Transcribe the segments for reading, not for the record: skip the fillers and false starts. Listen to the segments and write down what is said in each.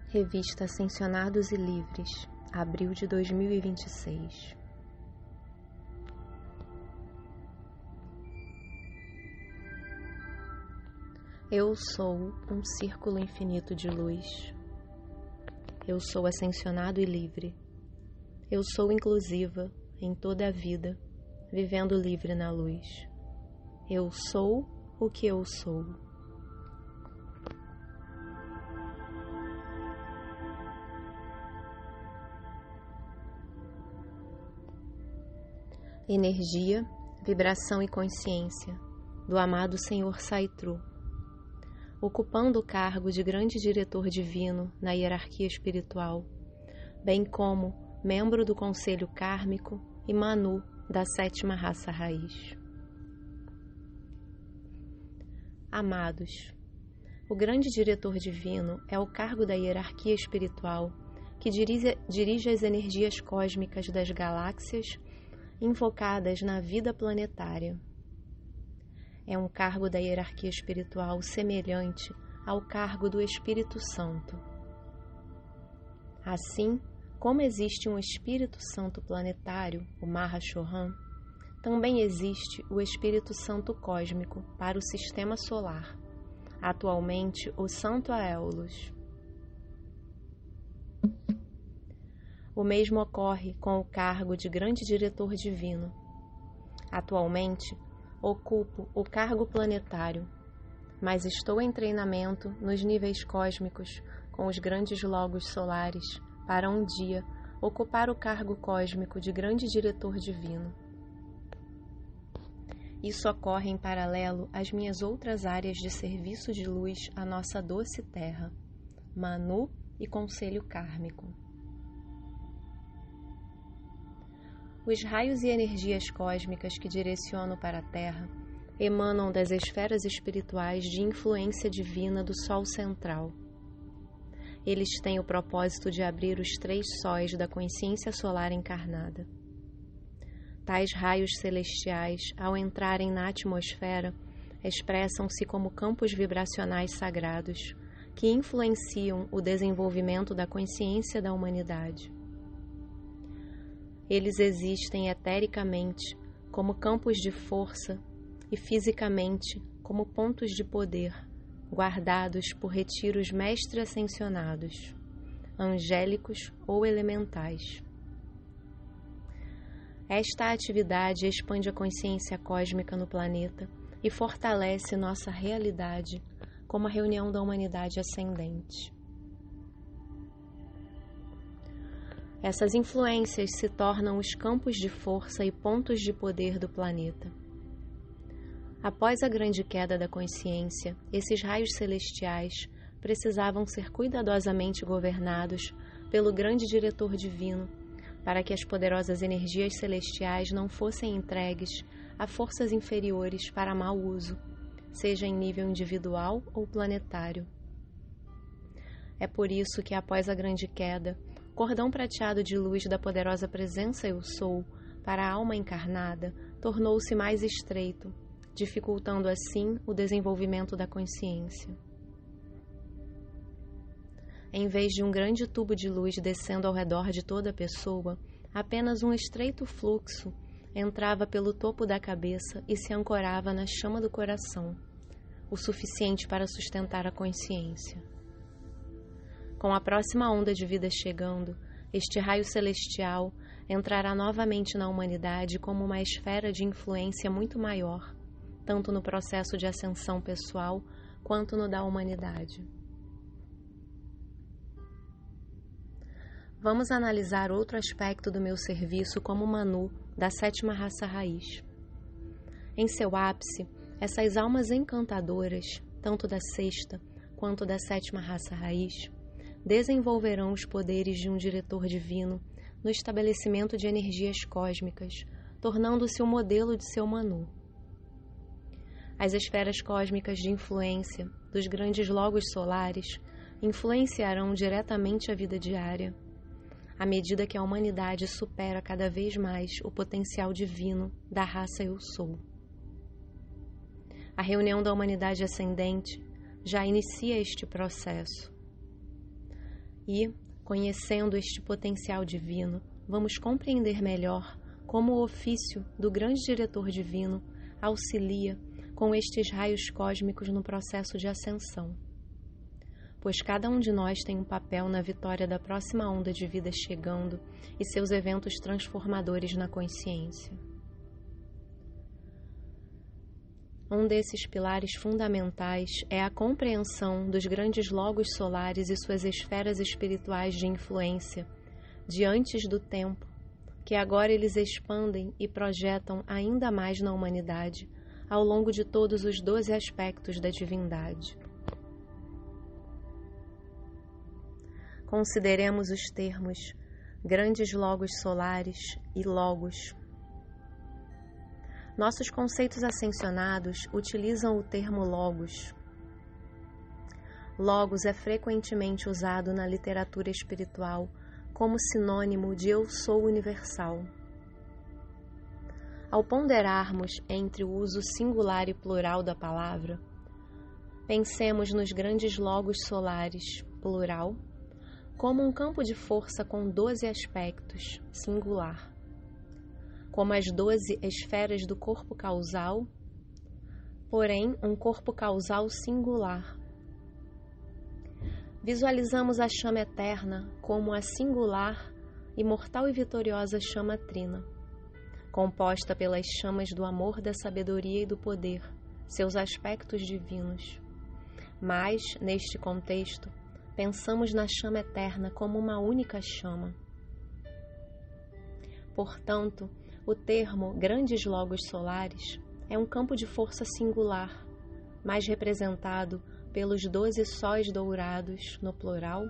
Revista Ascensionados e Livres, abril de 2026. Eu sou um círculo infinito de luz. Eu sou ascensionado e livre. Eu sou inclusiva em toda a vida, vivendo livre na luz. Eu sou o que eu sou. Energia, vibração e consciência do amado Senhor Saitru, ocupando o cargo de grande diretor divino na hierarquia espiritual, bem como membro do Conselho Kármico e Manu da 7ª raça raiz. Amados, o grande diretor divino é o cargo da hierarquia espiritual que dirige as energias cósmicas das galáxias invocadas na vida planetária. É um cargo da hierarquia espiritual semelhante ao cargo do Espírito Santo. Assim, como existe um Espírito Santo planetário, o Mahashohan, também existe o Espírito Santo cósmico para o Sistema Solar, atualmente o Santo Aeolus. O mesmo ocorre com o cargo de grande diretor divino. Atualmente, ocupo o cargo planetário, mas estou em treinamento nos níveis cósmicos com os grandes logos solares para um dia ocupar o cargo cósmico de grande diretor divino. Isso ocorre em paralelo às minhas outras áreas de serviço de luz à nossa doce terra, Manu e Conselho Kármico. Os raios e energias cósmicas que direciono para a Terra emanam das esferas espirituais de influência divina do Sol central. Eles têm o propósito de abrir os 3 sóis da consciência solar encarnada. Tais raios celestiais, ao entrarem na atmosfera, expressam-se como campos vibracionais sagrados que influenciam o desenvolvimento da consciência da humanidade. Eles existem etericamente como campos de força e fisicamente como pontos de poder, guardados por retiros mestre-ascensionados, angélicos ou elementais. Esta atividade expande a consciência cósmica no planeta e fortalece nossa realidade como a reunião da humanidade ascendente. Essas influências se tornam os campos de força e pontos de poder do planeta. Após a grande queda da consciência, esses raios celestiais precisavam ser cuidadosamente governados pelo grande diretor divino, para que as poderosas energias celestiais não fossem entregues a forças inferiores para mau uso, seja em nível individual ou planetário. É por isso que, após a grande queda, o cordão prateado de luz da poderosa presença Eu Sou para a alma encarnada tornou-se mais estreito, dificultando assim o desenvolvimento da consciência. Em vez de um grande tubo de luz descendo ao redor de toda a pessoa, apenas um estreito fluxo entrava pelo topo da cabeça e se ancorava na chama do coração, o suficiente para sustentar a consciência. Com a próxima onda de vida chegando, este raio celestial entrará novamente na humanidade como uma esfera de influência muito maior, tanto no processo de ascensão pessoal quanto no da humanidade. Vamos analisar outro aspecto do meu serviço como Manu da 7ª raça raiz. Em seu ápice, essas almas encantadoras, tanto da 6ª quanto da 7ª raça raiz, desenvolverão os poderes de um diretor divino no estabelecimento de energias cósmicas, tornando-se o modelo de seu Manu. As esferas cósmicas de influência dos grandes logos solares influenciarão diretamente a vida diária, à medida que a humanidade supera cada vez mais o potencial divino da raça Eu Sou. A reunião da humanidade ascendente já inicia este processo. E, conhecendo este potencial divino, vamos compreender melhor como o ofício do grande diretor divino auxilia com estes raios cósmicos no processo de ascensão. Pois cada um de nós tem um papel na vitória da próxima onda de vida chegando e seus eventos transformadores na consciência. Um desses pilares fundamentais é a compreensão dos grandes logos solares e suas esferas espirituais de influência, de antes do tempo, que agora eles expandem e projetam ainda mais na humanidade, ao longo de todos os 12 aspectos da divindade. Consideremos os termos grandes logos solares e logos. Nossos conceitos ascensionados utilizam o termo logos. Logos é frequentemente usado na literatura espiritual como sinônimo de eu sou universal. Ao ponderarmos entre o uso singular e plural da palavra, pensemos nos grandes logos solares, plural, como um campo de força com 12 aspectos, singular, como as 12 esferas do corpo causal, porém um corpo causal singular. Visualizamos a chama eterna como a singular, imortal e vitoriosa chama trina, composta pelas chamas do amor, da sabedoria e do poder, seus aspectos divinos. Mas, neste contexto, pensamos na chama eterna como uma única chama. Portanto, o termo grandes logos solares é um campo de força singular, mais representado pelos 12 sóis dourados, no plural,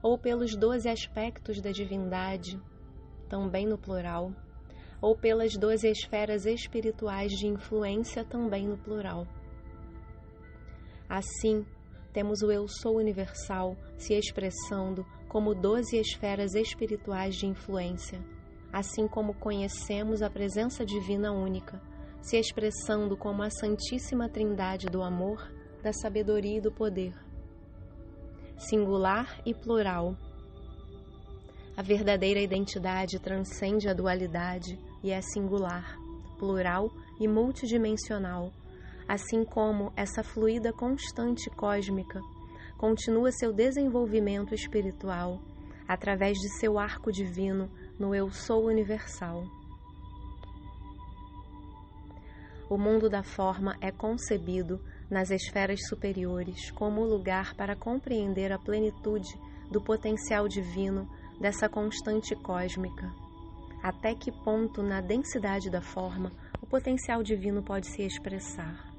ou pelos 12 aspectos da divindade, também no plural, ou pelas 12 esferas espirituais de influência, também no plural. Assim, temos o Eu Sou Universal se expressando como 12 esferas espirituais de influência, assim como conhecemos a presença divina única, se expressando como a Santíssima Trindade do amor, da sabedoria e do poder. Singular e plural. A verdadeira identidade transcende a dualidade e é singular, plural e multidimensional, assim como essa fluida constante cósmica continua seu desenvolvimento espiritual através de seu arco divino no Eu Sou Universal. O mundo da forma é concebido nas esferas superiores como o lugar para compreender a plenitude do potencial divino dessa constante cósmica. Até que ponto na densidade da forma o potencial divino pode se expressar?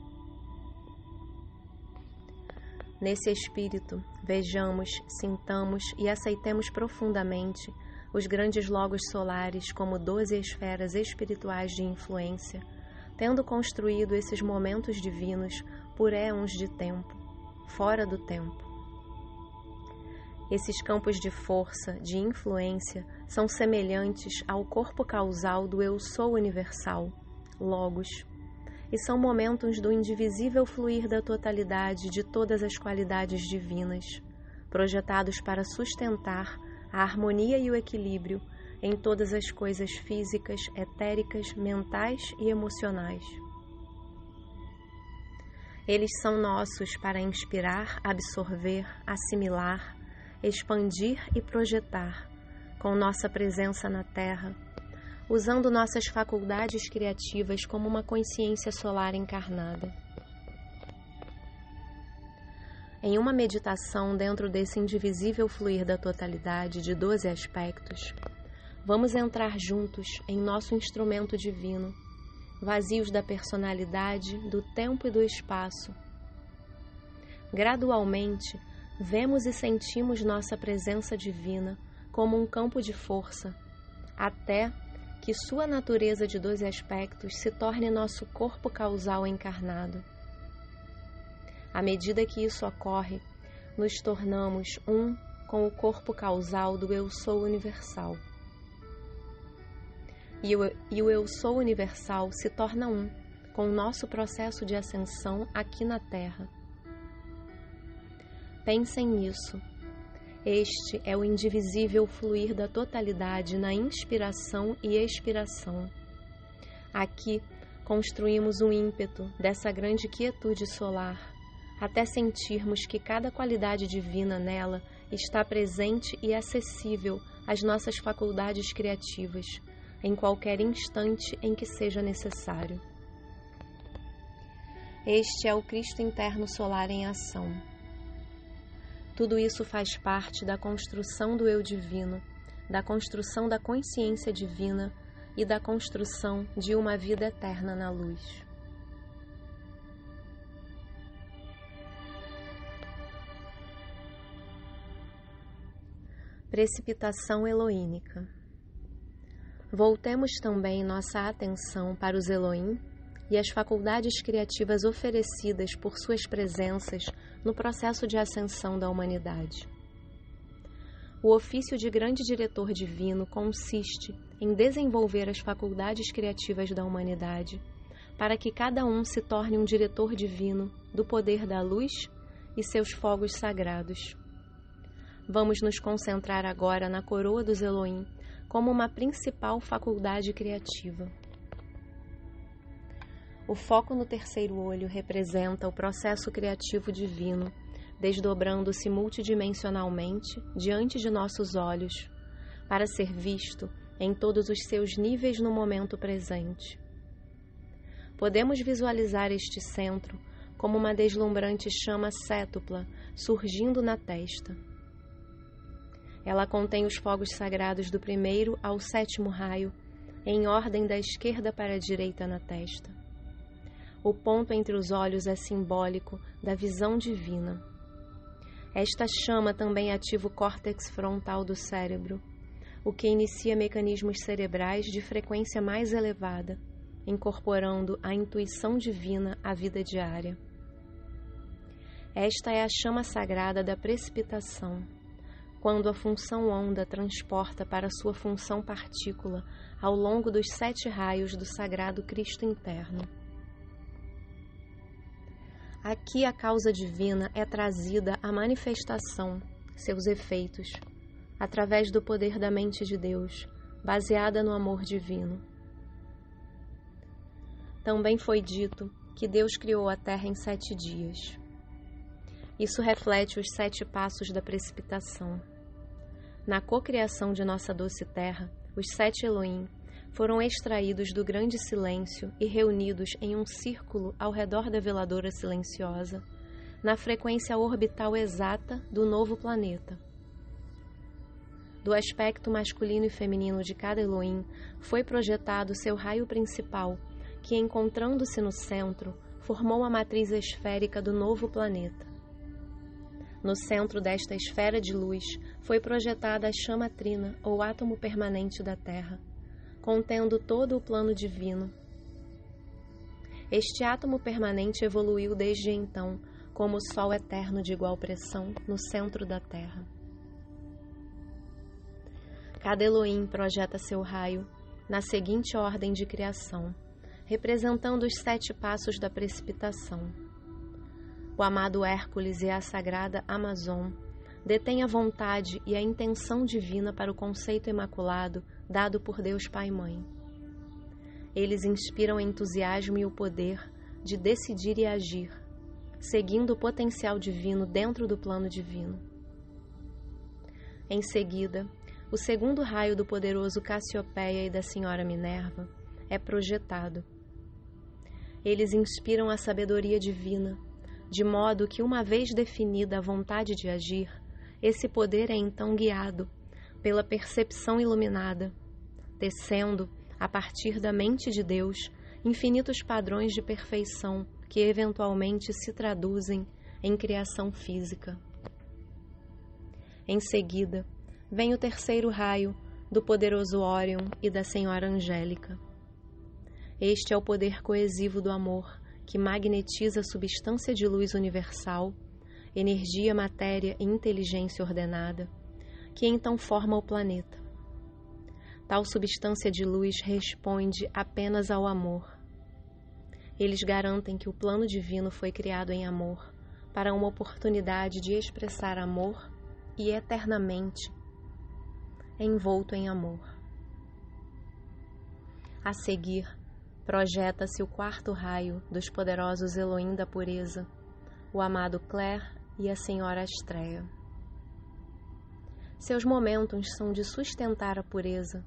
Nesse espírito, vejamos, sintamos e aceitemos profundamente os grandes logos solares como 12 esferas espirituais de influência, tendo construído esses momentos divinos por éons de tempo, fora do tempo. Esses campos de força, de influência, são semelhantes ao corpo causal do Eu Sou Universal, Logos, e são momentos do indivisível fluir da totalidade de todas as qualidades divinas, projetados para sustentar a harmonia e o equilíbrio em todas as coisas físicas, etéricas, mentais e emocionais. Eles são nossos para inspirar, absorver, assimilar, expandir e projetar, com nossa presença na Terra, usando nossas faculdades criativas como uma consciência solar encarnada. Em uma meditação dentro desse indivisível fluir da totalidade de 12 aspectos, vamos entrar juntos em nosso instrumento divino, vazios da personalidade, do tempo e do espaço. Gradualmente, vemos e sentimos nossa presença divina como um campo de força, até que sua natureza de 12 aspectos se torne nosso corpo causal encarnado. À medida que isso ocorre, nos tornamos um com o corpo causal do Eu Sou Universal. E o Eu Sou Universal se torna um com o nosso processo de ascensão aqui na Terra. Pensem nisso. Este é o indivisível fluir da totalidade na inspiração e expiração. Aqui construímos um ímpeto dessa grande quietude solar, até sentirmos que cada qualidade divina nela está presente e acessível às nossas faculdades criativas, em qualquer instante em que seja necessário. Este é o Cristo interno solar em ação. Tudo isso faz parte da construção do eu divino, da construção da consciência divina e da construção de uma vida eterna na luz. Precipitação eloínica. Voltemos também nossa atenção para os Elohim e as faculdades criativas oferecidas por suas presenças no processo de ascensão da humanidade. O ofício de grande diretor divino consiste em desenvolver as faculdades criativas da humanidade, para que cada um se torne um diretor divino do poder da luz e seus fogos sagrados. Vamos nos concentrar agora na coroa dos Elohim como uma principal faculdade criativa. O foco no terceiro olho representa o processo criativo divino, desdobrando-se multidimensionalmente diante de nossos olhos, para ser visto em todos os seus níveis no momento presente. Podemos visualizar este centro como uma deslumbrante chama cétupla surgindo na testa. Ela contém os fogos sagrados do primeiro ao sétimo raio, em ordem da esquerda para a direita na testa. O ponto entre os olhos é simbólico da visão divina. Esta chama também ativa o córtex frontal do cérebro, o que inicia mecanismos cerebrais de frequência mais elevada, incorporando a intuição divina à vida diária. Esta é a chama sagrada da precipitação, quando a função onda transporta para sua função partícula ao longo dos 7 raios do sagrado Cristo interno. Aqui a causa divina é trazida à manifestação, seus efeitos, através do poder da mente de Deus, baseada no amor divino. Também foi dito que Deus criou a terra em 7 dias. Isso reflete os 7 passos da precipitação. Na cocriação de nossa doce terra, os 7 Elohim foram extraídos do grande silêncio e reunidos em um círculo ao redor da veladora silenciosa, na frequência orbital exata do novo planeta. Do aspecto masculino e feminino de cada Elohim foi projetado seu raio principal, que, encontrando-se no centro, formou a matriz esférica do novo planeta. No centro desta esfera de luz foi projetada a chama trina, ou átomo permanente da Terra, contendo todo o plano divino. Este átomo permanente evoluiu desde então, como o Sol eterno de igual pressão, no centro da Terra. Cada Elohim projeta seu raio na seguinte ordem de criação, representando os 7 passos da precipitação. O amado Hércules e a sagrada Amazon detêm a vontade e a intenção divina para o conceito imaculado dado por Deus Pai e Mãe. Eles inspiram entusiasmo e o poder de decidir e agir, seguindo o potencial divino dentro do plano divino. Em seguida, o segundo raio do poderoso Cassiopeia e da Senhora Minerva é projetado. Eles inspiram a sabedoria divina, de modo que, uma vez definida a vontade de agir, esse poder é então guiado pela percepção iluminada, tecendo, a partir da mente de Deus, infinitos padrões de perfeição que eventualmente se traduzem em criação física. Em seguida, vem o terceiro raio do poderoso Órion e da Senhora Angélica. Este é o poder coesivo do amor, que magnetiza a substância de luz universal, energia, matéria e inteligência ordenada, que então forma o planeta. Tal substância de luz responde apenas ao amor. Eles garantem que o plano divino foi criado em amor, para uma oportunidade de expressar amor e eternamente envolto em amor. A seguir, projeta-se o quarto raio dos poderosos Elohim da pureza, o amado Claire e a Senhora Astrea. Seus momentos são de sustentar a pureza,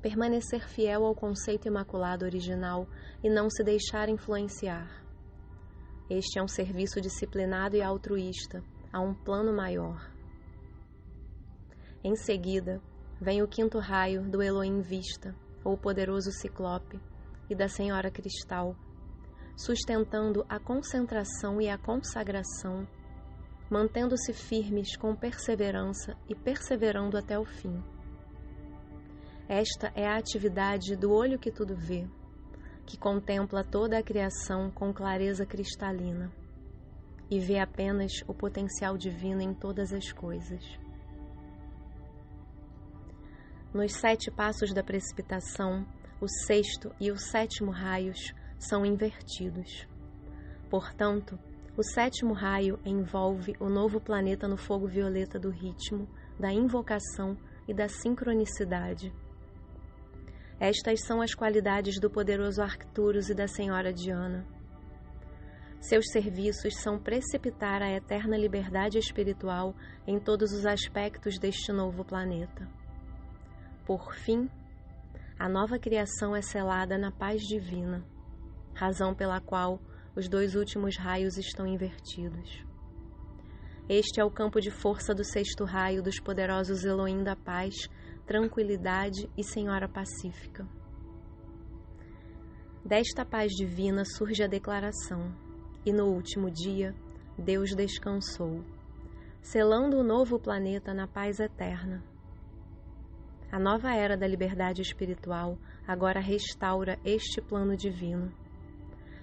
permanecer fiel ao conceito imaculado original e não se deixar influenciar. Este é um serviço disciplinado e altruísta a um plano maior. Em seguida, vem o quinto raio do Elohim Vista, ou poderoso Ciclope, e da Senhora Cristal, sustentando a concentração e a consagração, mantendo-se firmes com perseverança e perseverando até o fim. Esta é a atividade do olho que tudo vê, que contempla toda a criação com clareza cristalina e vê apenas o potencial divino em todas as coisas. Nos 7 passos da precipitação, o 6º e o 7º raios são invertidos. Portanto, o 7º raio envolve o novo planeta no fogo violeta do ritmo, da invocação e da sincronicidade. Estas são as qualidades do poderoso Arcturus e da Senhora Diana. Seus serviços são precipitar a eterna liberdade espiritual em todos os aspectos deste novo planeta. Por fim, a nova criação é selada na paz divina, razão pela qual os 2 últimos raios estão invertidos. Este é o campo de força do 6º raio dos poderosos Elohim da paz, tranquilidade e Senhora Pacífica. Desta paz divina surge a declaração, e no último dia, Deus descansou, selando o novo planeta na paz eterna. A nova era da liberdade espiritual agora restaura este plano divino.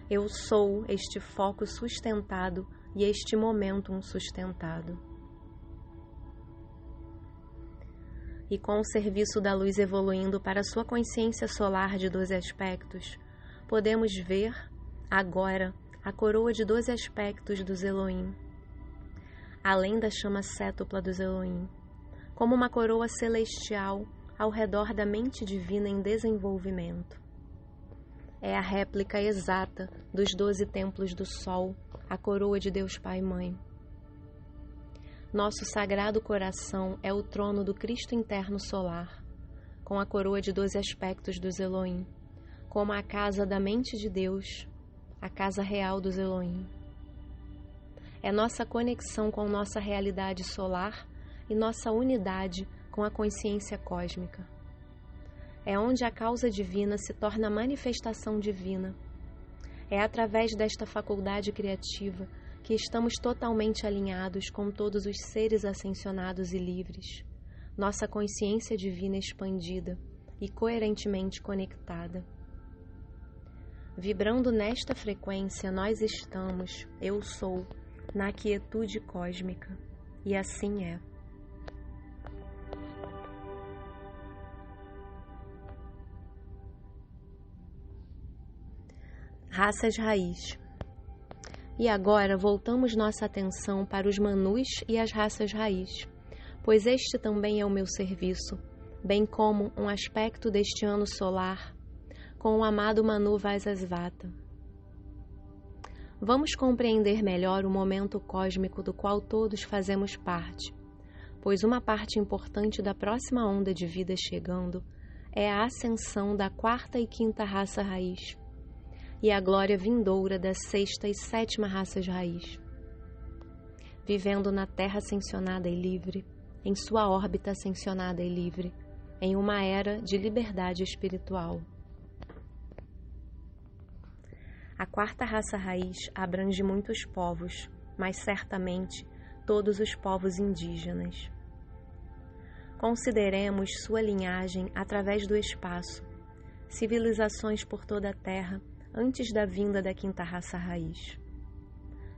Eu sou este foco sustentado e este momentum sustentado. E com o serviço da luz evoluindo para sua consciência solar de 12 aspectos, podemos ver, agora, a coroa de 12 aspectos dos Elohim, além da chama cétupla dos Elohim, como uma coroa celestial ao redor da mente divina em desenvolvimento. É a réplica exata dos 12 templos do Sol, a coroa de Deus Pai e Mãe. Nosso sagrado coração é o trono do Cristo interno solar, com a coroa de 12 aspectos dos Elohim, como a casa da mente de Deus, a casa real dos Elohim. É nossa conexão com nossa realidade solar e nossa unidade com a consciência cósmica. É onde a causa divina se torna manifestação divina. É através desta faculdade criativa que estamos totalmente alinhados com todos os seres ascensionados e livres, nossa consciência divina expandida e coerentemente conectada. Vibrando nesta frequência, nós estamos, eu sou, na quietude cósmica, e assim é. Raças raiz. E agora voltamos nossa atenção para os Manus e as raças raiz, pois este também é o meu serviço, bem como um aspecto deste ano solar, com o amado Manu Vaisasvata. Vamos compreender melhor o momento cósmico do qual todos fazemos parte, pois uma parte importante da próxima onda de vida chegando é a ascensão da 4ª e 5ª raça raiz, e a glória vindoura da 6ª e 7ª raças raiz. Vivendo na Terra ascensionada e livre, em sua órbita ascensionada e livre, em uma era de liberdade espiritual. A 4ª raça raiz abrange muitos povos, mas certamente todos os povos indígenas. Consideremos sua linhagem através do espaço, civilizações por toda a Terra, antes da vinda da 5ª raça raiz.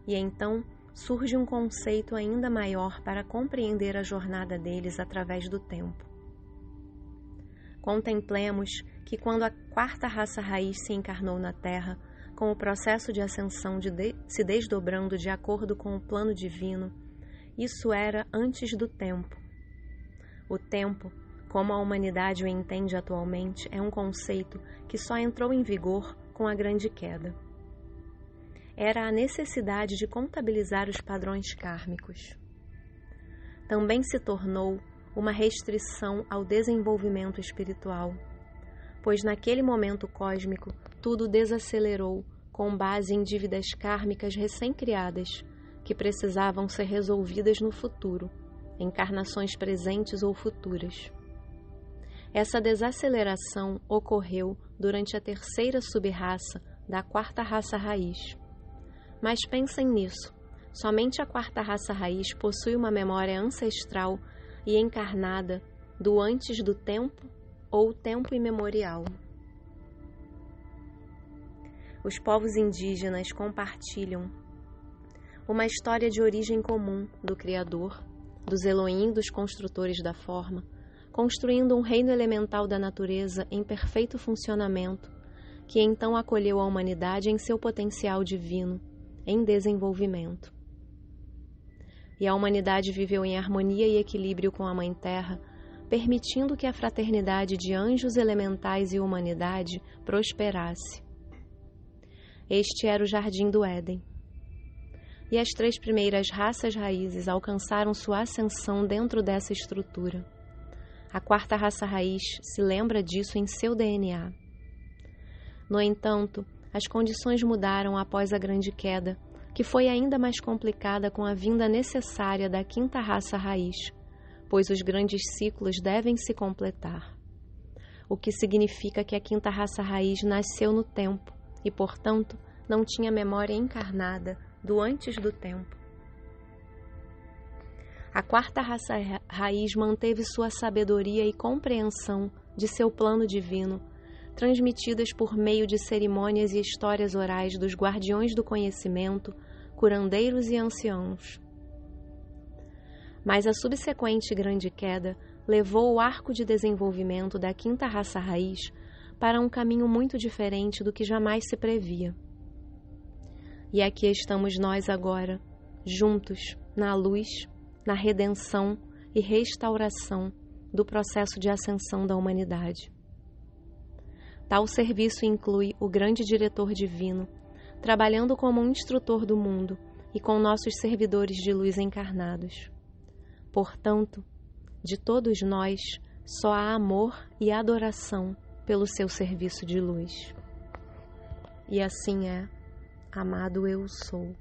E então surge um conceito ainda maior para compreender a jornada deles através do tempo. Contemplemos que quando a 4ª raça raiz se encarnou na Terra, com o processo de ascensão se desdobrando de acordo com o plano divino, Isso era antes do tempo. O tempo, como a humanidade o entende atualmente, é um conceito que só entrou em vigor com a grande queda. Era a necessidade de contabilizar os padrões kármicos. Também se tornou uma restrição ao desenvolvimento espiritual, pois naquele momento cósmico tudo desacelerou com base em dívidas kármicas recém-criadas que precisavam ser resolvidas no futuro, encarnações presentes ou futuras. Essa desaceleração ocorreu durante a terceira sub-raça da quarta raça raiz. Mas pensem nisso, somente a quarta raça raiz possui uma memória ancestral e encarnada do antes do tempo ou tempo imemorial. Os povos indígenas compartilham uma história de origem comum do Criador, dos Elohim, dos construtores da forma, construindo um reino elemental da natureza em perfeito funcionamento, que então acolheu a humanidade em seu potencial divino, em desenvolvimento. E a humanidade viveu em harmonia e equilíbrio com a Mãe Terra, permitindo que a fraternidade de anjos elementais e humanidade prosperasse. Este era o Jardim do Éden. E as 3 primeiras raças raízes alcançaram sua ascensão dentro dessa estrutura. A quarta raça raiz se lembra disso em seu DNA. No entanto, as condições mudaram após a grande queda, que foi ainda mais complicada com a vinda necessária da quinta raça raiz, pois os grandes ciclos devem se completar. O que significa que a quinta raça raiz nasceu no tempo e, portanto, não tinha memória encarnada do antes do tempo. A quarta raça raiz manteve sua sabedoria e compreensão de seu plano divino, transmitidas por meio de cerimônias e histórias orais dos guardiões do conhecimento, curandeiros e anciãos. Mas a subsequente grande queda levou o arco de desenvolvimento da quinta raça raiz para um caminho muito diferente do que jamais se previa. E aqui estamos nós agora, juntos, na luz, na redenção e restauração do processo de ascensão da humanidade. Tal serviço inclui o grande diretor divino, trabalhando como um instrutor do mundo e com nossos servidores de luz encarnados. Portanto, de todos nós, só há amor e adoração pelo seu serviço de luz. E assim é, amado eu sou.